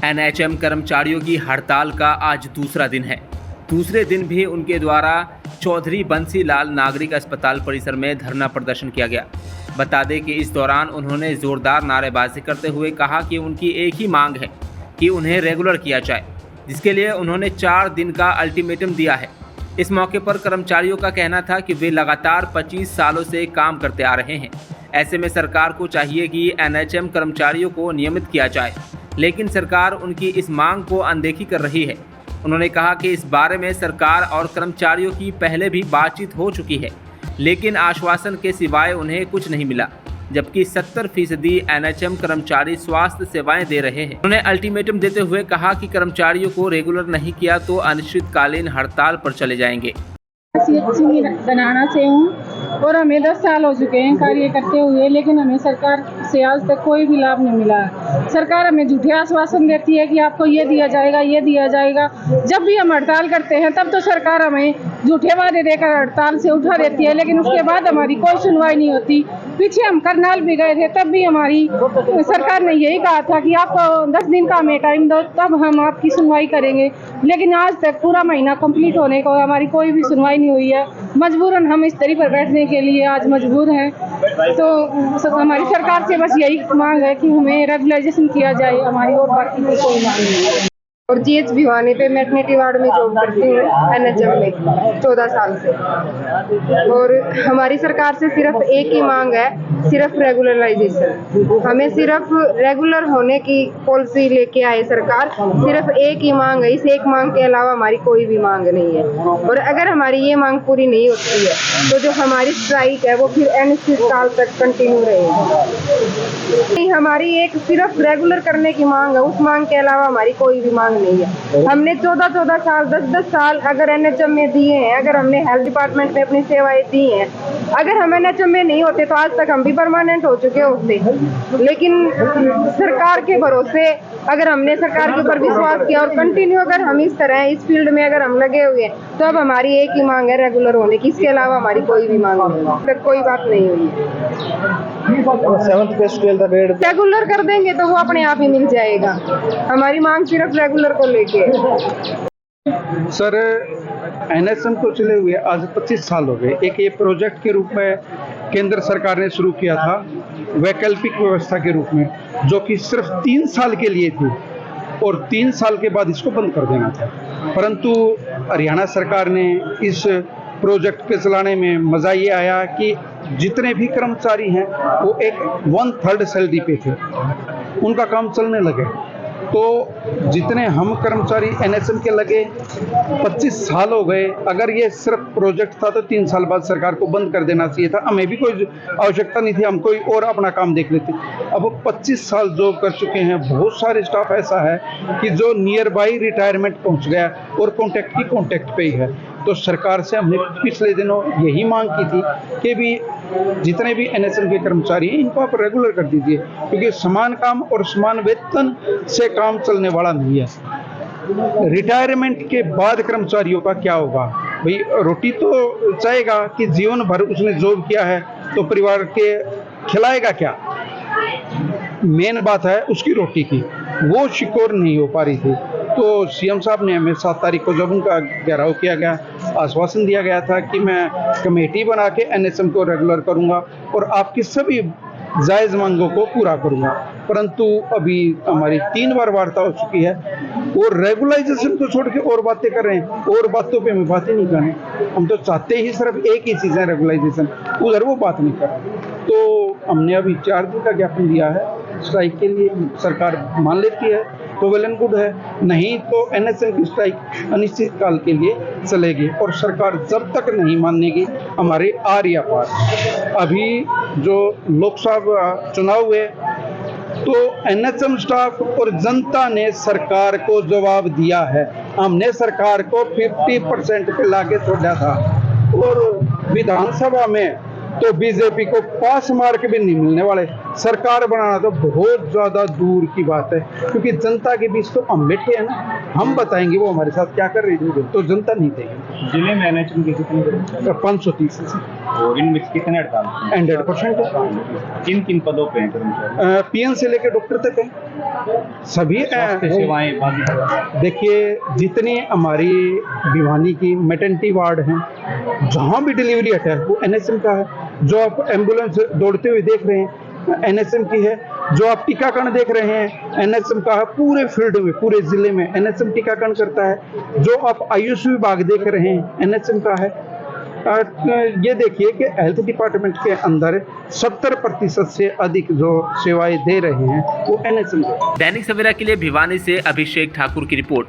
NHM कर्मचारियों की हड़ताल का आज दूसरा दिन है। दूसरे दिन भी उनके द्वारा चौधरी बंसी लाल नागरिक अस्पताल परिसर में धरना प्रदर्शन किया गया। बता दें कि इस दौरान उन्होंने जोरदार नारेबाजी करते हुए कहा कि उनकी एक ही मांग है कि उन्हें रेगुलर किया जाए, जिसके लिए उन्होंने 4 दिन का अल्टीमेटम दिया है। इस मौके पर कर्मचारियों का कहना था कि वे लगातार 25 सालों से काम करते आ रहे हैं। ऐसे में सरकार को चाहिए कि एनएचएम कर्मचारियों को नियमित किया जाए, लेकिन सरकार उनकी इस मांग को अनदेखी कर रही है। उन्होंने कहा कि इस बारे में सरकार और कर्मचारियों की पहले भी बातचीत हो चुकी है, लेकिन आश्वासन के सिवाय उन्हें कुछ नहीं मिला, जबकि 70% एनएचएम कर्मचारी स्वास्थ्य सेवाएं दे रहे हैं। उन्होंने अल्टीमेटम देते हुए कहा कि कर्मचारियों को रेगुलर नहीं किया तो अनिश्चितकालीन हड़ताल पर चले जाएंगे। बनाना से हूँ और हमें 10 साल हो चुके हैं कार्य करते हुए, लेकिन हमें सरकार से आज तक कोई भी लाभ नहीं मिला है। सरकार हमें झूठे आश्वासन देती है कि आपको ये दिया जाएगा, ये दिया जाएगा। जब भी हम हड़ताल करते हैं तब तो सरकार हमें झूठे वादे देकर हड़ताल से उठा देती है, लेकिन उसके बाद हमारी कोई सुनवाई नहीं होती। पीछे हम करनाल भी गए थे, तब भी हमारी सरकार ने यही कहा था कि आपको 10 दिन का हमें टाइम दो, तब हम आपकी सुनवाई करेंगे, लेकिन आज तक पूरा महीना कंप्लीट होने को हमारी कोई भी सुनवाई नहीं हुई है। मजबूरन हम इस तरी पर बैठने के लिए आज मजबूर हैं। तो हमारी सरकार से बस यही मांग है कि हमें रेगुलराइजेशन किया जाए, हमारी और बाकी की कोई मांग नहीं है। और जीएच भिवानी पे मैटरनिटी वार्ड में जॉब करती हूँ एनएचएम में 14 साल से। और हमारी सरकार से सिर्फ एक ही मांग है, सिर्फ रेगुलराइजेशन। हमें सिर्फ रेगुलर होने की पॉलिसी लेके आए सरकार, सिर्फ एक ही मांग है। इस एक मांग के अलावा हमारी कोई भी मांग नहीं है। और अगर हमारी ये मांग पूरी नहीं होती है तो जो हमारी स्ट्राइक है वो फिर अनिश्चितकाल तक कंटिन्यू रहेगी। हमारी एक सिर्फ रेगुलर करने की मांग है, उस मांग के अलावा हमारी कोई भी मांग नहीं है। हमने 14 साल 10 साल अगर एनएचएम में दिए हैं, अगर हमने हेल्थ डिपार्टमेंट में अपनी सेवाएं दी हैं, अगर हम एनएचएम में नहीं होते तो आज तक हम भी परमानेंट हो चुके होते। लेकिन सरकार के भरोसे अगर हमने सरकार के ऊपर विश्वास किया और कंटिन्यू अगर हम इस तरह इस फील्ड में अगर हम लगे हुए हैं, तो अब हमारी एक ही मांग है रेगुलर होने की। इसके अलावा हमारी कोई भी मांग नहीं, कोई बात नहीं हुई है। रेगुलर कर देंगे तो वो अपने आप ही मिल जाएगा। हमारी मांग सिर्फ रेगुलर को लेके। सर, एनएचएम को चले हुए आज 25 साल हो गए। एक ये प्रोजेक्ट के रूप में केंद्र सरकार ने शुरू किया था, वैकल्पिक व्यवस्था के रूप में, जो कि सिर्फ 3 साल के लिए थी और 3 साल के बाद इसको बंद कर देना था। परंतु हरियाणा सरकार ने इस प्रोजेक्ट के चलाने में मज़ा ये आया कि जितने भी कर्मचारी हैं वो एक 1/3 सैलरी पे थे, उनका काम चलने लगे। तो जितने हम कर्मचारी एनएचएम के लगे 25 साल हो गए। अगर ये सिर्फ प्रोजेक्ट था तो 3 साल बाद सरकार को बंद कर देना चाहिए था। हमें भी कोई आवश्यकता नहीं थी, हम कोई और अपना काम देख लेते। अब 25 साल जॉब कर चुके हैं। बहुत सारे स्टाफ ऐसा है कि जो नियर बाई रिटायरमेंट पहुंच गया और कॉन्ट्रैक्ट की कॉन्ट्रैक्ट पे ही है। तो सरकार से हमने पिछले दिनों यही मांग की थी कि भी जितने भी एनएचएम के कर्मचारी हैं इनको आप रेगुलर कर दीजिए, क्योंकि समान काम और समान वेतन से काम चलने वाला नहीं है। रिटायरमेंट के बाद कर्मचारियों का क्या होगा? भाई रोटी तो चाहेगा कि जीवन भर उसने जॉब किया है तो परिवार के खिलाएगा क्या? मेन बात है उसकी रोटी की, वो सिक्योर नहीं हो पा रही थी। तो सीएम साहब ने हमें 7 तारीख को जब उनका घेराव किया गया, आश्वासन दिया गया था कि मैं कमेटी बना के एनएचएम को रेगुलर करूंगा और आपकी सभी जायज़ मांगों को पूरा करूंगा। परंतु अभी हमारी 3 बार वार्ता हो चुकी है और रेगुलाइजेशन को छोड़ के और बातें कर रहे हैं। और बातों पे हमें बातें नहीं करनी। हम तो चाहते ही सिर्फ एक ही चीज़ है, रेगुलाइजेशन। उधर वो बात नहीं कर रहे। तो हमने अभी 4 दिन का ज्ञापन दिया है स्ट्राइक के लिए। सरकार मान लेती है तो वेल एंड गुड है, नहीं तो एनएचएम की स्ट्राइक अनिश्चित काल के लिए चलेगी। और सरकार जब तक नहीं मानेगी हमारे आर या पार। अभी जो लोकसभा चुनाव हुए तो एनएचएम स्टाफ और जनता ने सरकार को जवाब दिया है। हमने सरकार को 50% पे लाके छोड़ा था और विधानसभा में तो बीजेपी को पास मार्क भी नहीं मिलने वाले। सरकार बनाना तो बहुत ज्यादा दूर की बात है, क्योंकि जनता के बीच तो हम बैठे हैं ना, हम बताएंगे वो हमारे साथ क्या कर रही है, तो जनता नहीं देगी। जिले में एनएचएम की कितनी 530 और इनमें कितने हड़ताल 100%। किन किन पदों पे हैं कर्मचारी? पीएन से लेकर डॉक्टर तक है सभी। स्वास्थ्य सेवाएं बाधित। देखिए, जितनी हमारी भिवानी की मैटरनिटी वार्ड हैं, जहाँ भी डिलीवरी है वो एनएचएम का है। जो आप एम्बुलेंस दौड़ते हुए देख रहे हैं एनएचएम की है। जो आप टीकाकरण देख रहे हैं एनएचएम का है। पूरे फील्ड में, पूरे जिले में एनएचएम टीकाकरण करता है। जो आप आयुष विभाग देख रहे हैं एनएचएम का है। ये देखिए कि हेल्थ डिपार्टमेंट के अंदर 70% से अधिक जो सेवाएं दे रहे हैं वो एनएचएम। दैनिक सवेरा के लिए भिवानी से अभिषेक ठाकुर की रिपोर्ट।